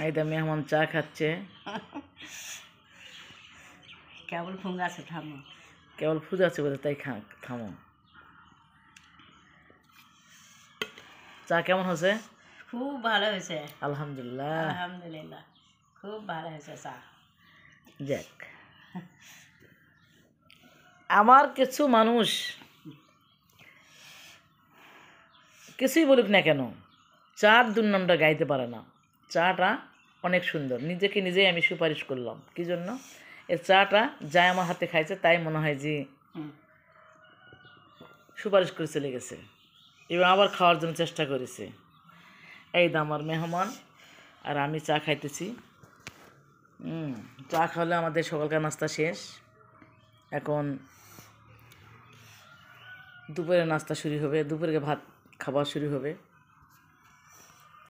এই তো মেহমান চা খাচ্ছে। কেবল ফুঙ্গ আছে, থামো। কেবল ফুজ আছে বলে তাই থামো। চা কেমন হয়েছে? খুব ভালো হয়েছে, আলহামদুলিল্লাহ। আলহামদুলিল্লাহ, খুব ভালো হয়েছে চা। যাক, আমার কিছু মানুষ কিছুই বলুক না কেন, চার দুর্নামটা গাইতে পারে না। চাটা অনেক সুন্দর, নিজেকে নিজেই আমি সুপারিশ করলাম। কি জন্য? এই চাটা যাই আমার হাতে খাইছে তাই মনে হয় যে সুপারিশ করে চলে গেছে, এবার আবার খাওয়ার জন্য চেষ্টা করেছে। এই তো আমার মেহমান আর আমি চা খাইতেছি। চা খাওয়ালে আমাদের সকালকার নাস্তা শেষ। এখন দুপুরের নাস্তা শুরু হবে, দুপুরে ভাত খাবার শুরু হবে।